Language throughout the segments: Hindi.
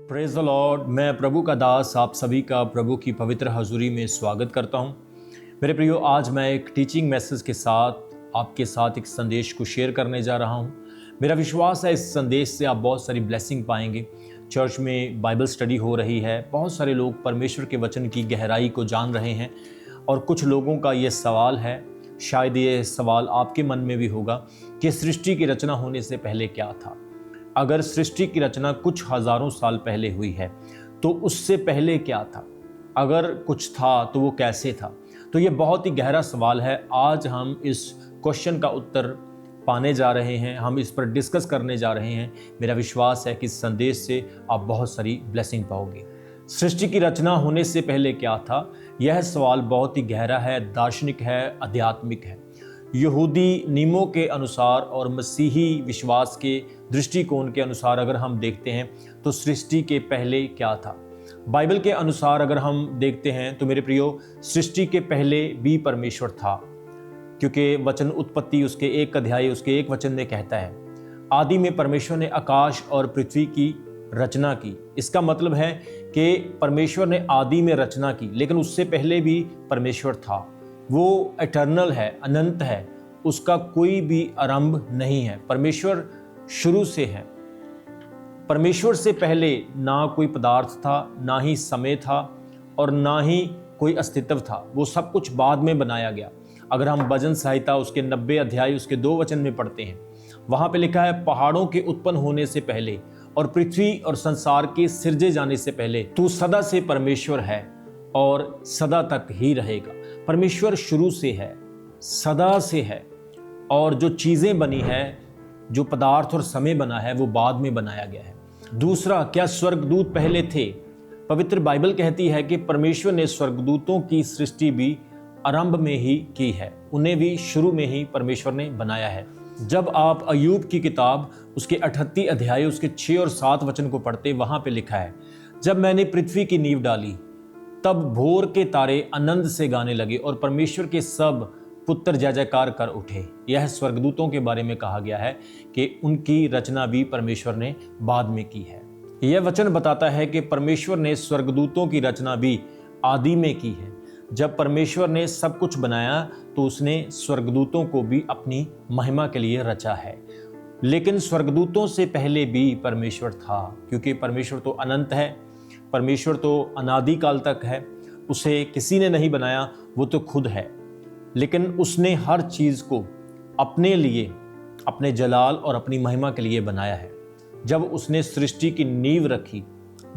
Praise the Lord. मैं प्रभु का दास आप सभी का प्रभु की पवित्र हजूरी में स्वागत करता हूं। मेरे प्रियो, आज मैं एक टीचिंग मैसेज के साथ आपके साथ एक संदेश को शेयर करने जा रहा हूं। मेरा विश्वास है इस संदेश से आप बहुत सारी ब्लेसिंग पाएंगे। चर्च में बाइबल स्टडी हो रही है, बहुत सारे लोग परमेश्वर के वचन की गहराई को जान रहे हैं और कुछ लोगों का ये सवाल है, शायद ये सवाल आपके मन में भी होगा कि सृष्टि की रचना होने से पहले क्या था। अगर सृष्टि की रचना कुछ हजारों साल पहले हुई है तो उससे पहले क्या था, अगर कुछ था तो वो कैसे था। तो ये बहुत ही गहरा सवाल है। आज हम इस क्वेश्चन का उत्तर पाने जा रहे हैं, हम इस पर डिस्कस करने जा रहे हैं। मेरा विश्वास है कि इस संदेश से आप बहुत सारी ब्लेसिंग पाओगे। सृष्टि की रचना होने से पहले क्या था, यह सवाल बहुत ही गहरा है, दार्शनिक है, आध्यात्मिक है। यहूदी नियमों के अनुसार और मसीही विश्वास के दृष्टिकोण के अनुसार अगर हम देखते हैं तो सृष्टि के पहले क्या था। बाइबल के अनुसार अगर हम देखते हैं तो मेरे प्रियो, सृष्टि के पहले भी परमेश्वर था, क्योंकि वचन उत्पत्ति उसके 1 अध्याय उसके 1 वचन में कहता है, आदि में परमेश्वर ने आकाश और पृथ्वी की रचना की। इसका मतलब है कि परमेश्वर ने आदि में रचना की, लेकिन उससे पहले भी परमेश्वर था। वो एटर्नल है, अनंत है, उसका कोई भी आरंभ नहीं है। परमेश्वर शुरू से है। परमेश्वर से पहले ना कोई पदार्थ था, ना ही समय था और ना ही कोई अस्तित्व था। वो सब कुछ बाद में बनाया गया। अगर हम भजन संहिता उसके 90 अध्याय उसके 2 वचन में पढ़ते हैं, वहां पे लिखा है, पहाड़ों के उत्पन्न होने से पहले और पृथ्वी और संसार के सिरजे जाने से पहले तू सदा से परमेश्वर है और सदा तक ही रहेगा। परमेश्वर शुरू से है, सदा से है, और जो चीजें बनी है, जो पदार्थ और समय बना है, वो बाद में बनाया गया है। दूसरा, क्या स्वर्गदूत पहले थे? पवित्र बाइबल कहती है कि परमेश्वर ने स्वर्गदूतों की सृष्टि भी आरंभ में ही की है, उन्हें भी शुरू में ही परमेश्वर ने बनाया है। जब आप अय्यूब की किताब उसके 38 अध्याय उसके 6 और 7 वचन को पढ़ते, वहां पे लिखा है, जब मैंने पृथ्वी की नींव डाली तब भोर के तारे आनंद से गाने लगे और परमेश्वर के सब पुत्र जय जयकार कर उठे। यह स्वर्गदूतों के बारे में कहा गया है कि उनकी रचना भी परमेश्वर ने बाद में की है। यह वचन बताता है कि परमेश्वर ने स्वर्गदूतों की रचना भी आदि में की है। जब परमेश्वर ने सब कुछ बनाया तो उसने स्वर्गदूतों को भी अपनी महिमा के लिए रचा है। लेकिन स्वर्गदूतों से पहले भी परमेश्वर था, क्योंकि परमेश्वर तो अनंत है, परमेश्वर तो अनादि काल तक है, उसे किसी ने नहीं बनाया, वो तो खुद है। लेकिन उसने हर चीज को अपने लिए, अपने जलाल और अपनी महिमा के लिए बनाया है। जब उसने सृष्टि की नींव रखी,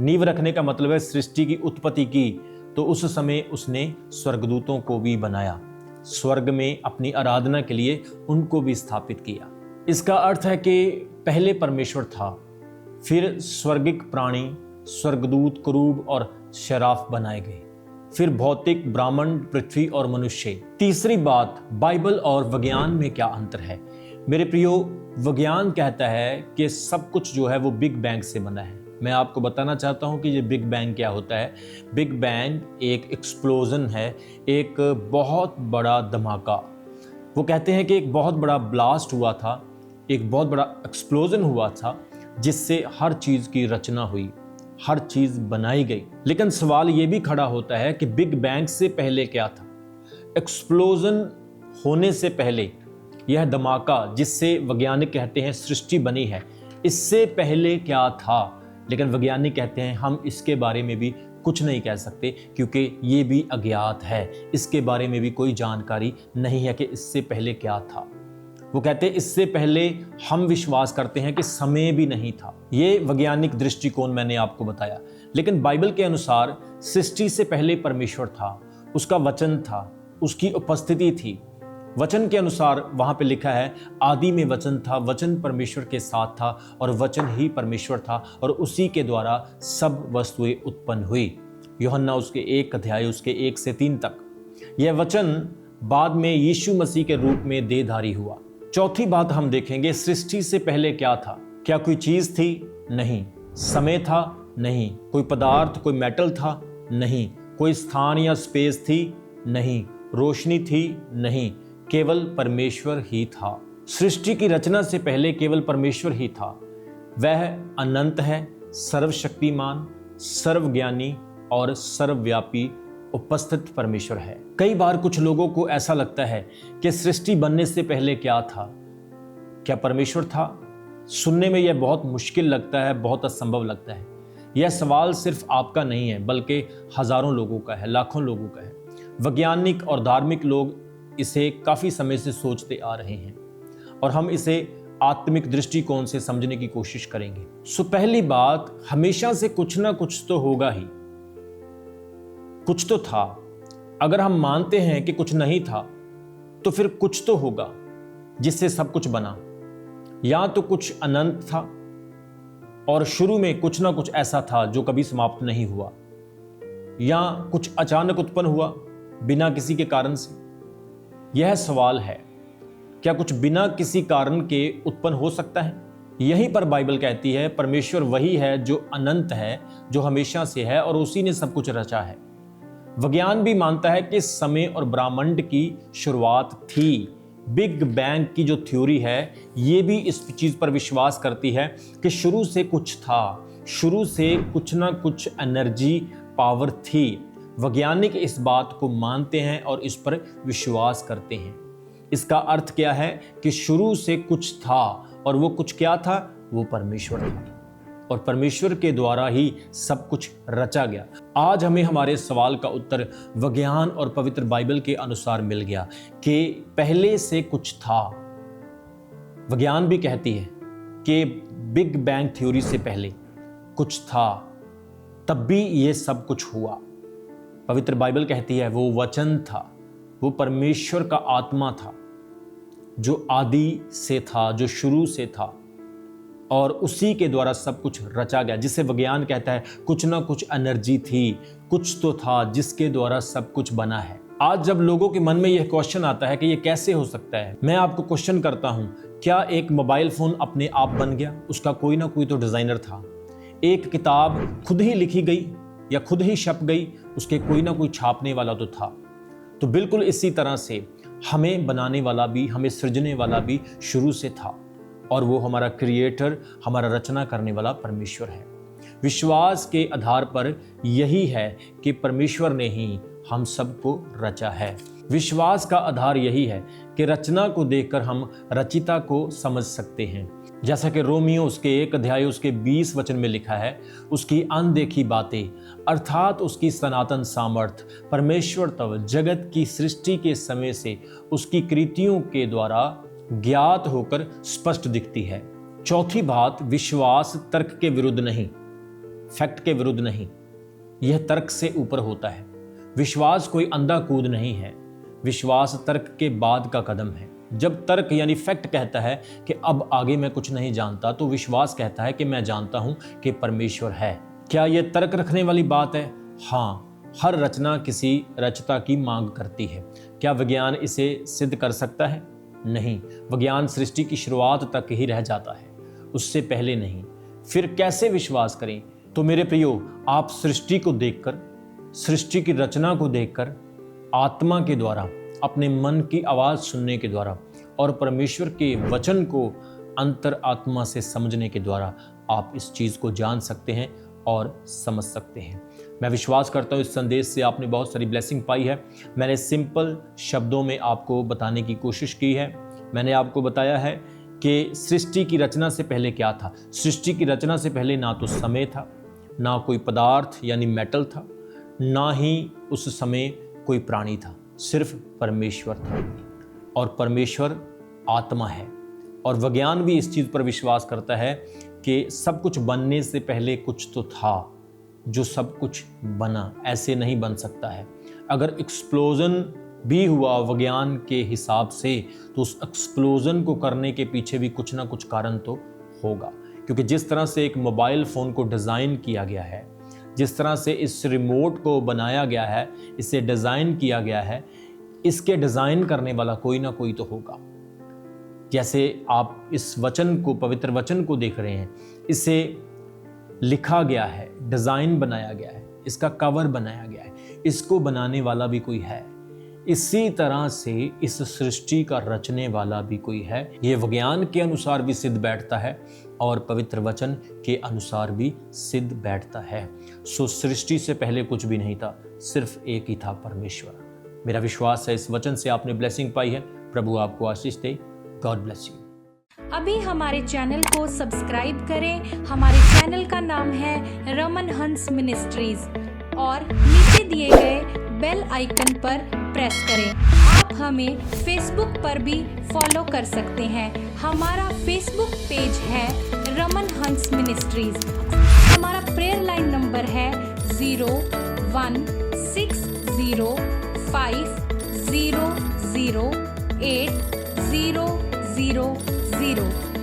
नींव रखने का मतलब है सृष्टि की उत्पत्ति की, तो उस समय उसने स्वर्गदूतों को भी बनाया, स्वर्ग में अपनी आराधना के लिए उनको भी स्थापित किया। इसका अर्थ है कि पहले परमेश्वर था, फिर स्वर्गिक प्राणी, स्वर्गदूत, करूब और शराफ बनाए गए, फिर भौतिक, ब्राह्मण, पृथ्वी और मनुष्य। तीसरी बात, बाइबल और विज्ञान में क्या अंतर है। मेरे प्रियो, विज्ञान कहता है कि सब कुछ जो है वो बिग बैंग से बना है। मैं आपको बताना चाहता हूं कि ये बिग बैंग क्या होता है। बिग बैंग एक एक्सप्लोजन है, एक बहुत बड़ा धमाका। वो कहते हैं कि एक बहुत बड़ा ब्लास्ट हुआ था, एक बहुत बड़ा एक्सप्लोजन हुआ था, जिससे हर चीज की रचना हुई, हर चीज बनाई गई। लेकिन सवाल यह भी खड़ा होता है कि बिग बैंग से पहले क्या था। एक्सप्लोजन होने से पहले यह धमाका, जिससे वैज्ञानिक कहते हैं सृष्टि बनी है, इससे पहले क्या था। लेकिन वैज्ञानिक कहते हैं हम इसके बारे में भी कुछ नहीं कह सकते, क्योंकि ये भी अज्ञात है, इसके बारे में भी कोई जानकारी नहीं है कि इससे पहले क्या था। वो कहते हैं इससे पहले हम विश्वास करते हैं कि समय भी नहीं था। ये वैज्ञानिक दृष्टिकोण मैंने आपको बताया। लेकिन बाइबल के अनुसार सृष्टि से पहले परमेश्वर था, उसका वचन था, उसकी उपस्थिति थी। वचन के अनुसार वहां पे लिखा है, आदि में वचन था, वचन परमेश्वर के साथ था और वचन ही परमेश्वर था और उसी के द्वारा सब वस्तुएं उत्पन्न हुई। यूहन्ना उसके 1 अध्याय उसके 1 से 3 तक। यह वचन बाद में यीशु मसीह के रूप में देहधारी हुआ। चौथी बात हम देखेंगे, सृष्टि से पहले क्या था। क्या कोई चीज थी? नहीं। समय था? नहीं। कोई पदार्थ, कोई मेटल था? नहीं। कोई स्थान या स्पेस थी? नहीं। रोशनी थी? नहीं। केवल परमेश्वर ही था। सृष्टि की रचना से पहले केवल परमेश्वर ही था। वह अनंत है, सर्वशक्तिमान, सर्वज्ञानी और सर्वव्यापी उपस्थित परमेश्वर है। कई बार कुछ लोगों को ऐसा लगता है कि सृष्टि बनने से पहले क्या था? क्या परमेश्वर था? सुनने में यह बहुत मुश्किल लगता है, बहुत असंभव लगता है। यह सवाल सिर्फ आपका नहीं है, बल्कि हजारों लोगों का है, लाखों लोगों का है। वैज्ञानिक और धार्मिक लोग इसे काफी समय से सोचते आ रहे हैं और हम इसे आत्मिक दृष्टिकोण से समझने की कोशिश करेंगे। सो पहली बात, हमेशा से कुछ ना कुछ तो होगा ही, कुछ तो था। अगर हम मानते हैं कि कुछ नहीं था, तो फिर कुछ तो होगा जिससे सब कुछ बना। या तो कुछ अनंत था और शुरू में कुछ ना कुछ ऐसा था जो कभी समाप्त नहीं हुआ, या कुछ अचानक उत्पन्न हुआ बिना किसी के कारण से। यह सवाल है, क्या कुछ बिना किसी कारण के उत्पन्न हो सकता है? यहीं पर बाइबल कहती है परमेश्वर वही है जो अनंत है, जो हमेशा से है और उसी ने सब कुछ रचा है। विज्ञान भी मानता है कि समय और ब्रह्मांड की शुरुआत थी। बिग बैंग की जो थ्योरी है, ये भी इस चीज पर विश्वास करती है कि शुरू से कुछ था, शुरू से कुछ ना कुछ एनर्जी, पावर थी। वैज्ञानिक इस बात को मानते हैं और इस पर विश्वास करते हैं। इसका अर्थ क्या है कि शुरू से कुछ था, और वो कुछ क्या था? वो परमेश्वर था, और परमेश्वर के द्वारा ही सब कुछ रचा गया। आज हमें हमारे सवाल का उत्तर विज्ञान और पवित्र बाइबल के अनुसार मिल गया कि पहले से कुछ था। विज्ञान भी कहती है कि बिग बैंग थ्योरी से पहले कुछ था, तब भी ये सब कुछ हुआ। पवित्र बाइबल कहती है वो वचन था, वो परमेश्वर का आत्मा था, जो आदि से था, जो शुरू से था, और उसी के द्वारा सब कुछ रचा गया। जिसे विज्ञान कहता है कुछ ना कुछ एनर्जी थी, कुछ तो था जिसके द्वारा सब कुछ बना है। आज जब लोगों के मन में यह क्वेश्चन आता है कि यह कैसे हो सकता है, मैं आपको क्वेश्चन करता हूं, क्या एक मोबाइल फोन अपने आप बन गया? उसका कोई ना कोई तो डिजाइनर था। एक किताब खुद ही लिखी गई या खुद ही छप गई, उसके कोई ना कोई छापने वाला तो था। तो बिल्कुल इसी तरह से हमें बनाने वाला भी, हमें सृजने वाला भी शुरू से था, और वो हमारा क्रिएटर, हमारा रचना करने वाला परमेश्वर है। विश्वास के आधार पर यही है कि परमेश्वर ने ही हम सबको रचा है। विश्वास का आधार यही है कि रचना को देखकर हम रचिता को समझ सकते हैं। जैसा कि रोमियो उसके 1 अध्याय उसके 20 वचन में लिखा है, उसकी अनदेखी बातें अर्थात उसकी सनातन सामर्थ परमेश्वर तब जगत की सृष्टि के समय से उसकी कृतियों के द्वारा ज्ञात होकर स्पष्ट दिखती है। चौथी बात, विश्वास तर्क के विरुद्ध नहीं, फैक्ट के विरुद्ध नहीं, यह तर्क से ऊपर होता है। विश्वास कोई अंधा कूद नहीं है, विश्वास तर्क के बाद का कदम है। जब तर्क यानी फैक्ट कहता है कि अब आगे मैं कुछ नहीं जानता, तो विश्वास कहता है कि मैं जानता हूं कि परमेश्वर है। क्या यह तर्क रखने वाली बात है? हाँ, हर रचना किसी रचता की मांग करती है। क्या विज्ञान इसे सिद्ध कर सकता है? नहीं, विज्ञान सृष्टि की शुरुआत तक ही रह जाता है, उससे पहले नहीं। फिर कैसे विश्वास करें? तो मेरे प्रियो, आप सृष्टि को देखकर, सृष्टि की रचना को देखकर, आत्मा के द्वारा, अपने मन की आवाज सुनने के द्वारा और परमेश्वर के वचन को अंतर आत्मा से समझने के द्वारा आप इस चीज को जान सकते हैं और समझ सकते हैं। मैं विश्वास करता हूँ इस संदेश से आपने बहुत सारी ब्लेसिंग पाई है। मैंने सिंपल शब्दों में आपको बताने की कोशिश की है। मैंने आपको बताया है कि सृष्टि की रचना से पहले क्या था। सृष्टि की रचना से पहले ना तो समय था, ना कोई पदार्थ यानी मेटल था, ना ही उस समय कोई प्राणी था, सिर्फ परमेश्वर था, और परमेश्वर आत्मा है। और विज्ञान भी इस चीज़ पर विश्वास करता है कि सब कुछ बनने से पहले कुछ तो था जो सब कुछ बना, ऐसे नहीं बन सकता है। अगर एक्सप्लोजन भी हुआ विज्ञान के हिसाब से, तो उस एक्सप्लोजन को करने के पीछे भी कुछ ना कुछ कारण तो होगा, क्योंकि जिस तरह से एक मोबाइल फ़ोन को डिज़ाइन किया गया है, जिस तरह से इस रिमोट को बनाया गया है, इसे डिज़ाइन किया गया है, इसके डिज़ाइन करने वाला कोई ना कोई तो होगा। जैसे आप इस वचन को, पवित्र वचन को देख रहे हैं, इसे लिखा गया है, डिज़ाइन बनाया गया है, इसका कवर बनाया गया है, इसको बनाने वाला भी कोई है। इसी तरह से इस सृष्टि का रचने वाला भी कोई है। ये विज्ञान के अनुसार भी सिद्ध बैठता है और पवित्र वचन के अनुसार भी सिद्ध बैठता है। सो सृष्टि से पहले कुछ भी नहीं था, सिर्फ एक ही था, परमेश्वर। मेरा विश्वास है इस वचन से आपने ब्लेसिंग पाई है। प्रभु आपको आशीष दे। God bless you. अभी हमारे चैनल को सब्सक्राइब करें। हमारे चैनल का नाम है रमन हंस मिनिस्ट्रीज और नीचे दिए गए बेल आइकन पर प्रेस करें। आप हमें फेसबुक पर भी फॉलो कर सकते हैं। हमारा फेसबुक पेज है रमन हंस मिनिस्ट्रीज। हमारा प्रेयर लाइन नंबर है 0160500800।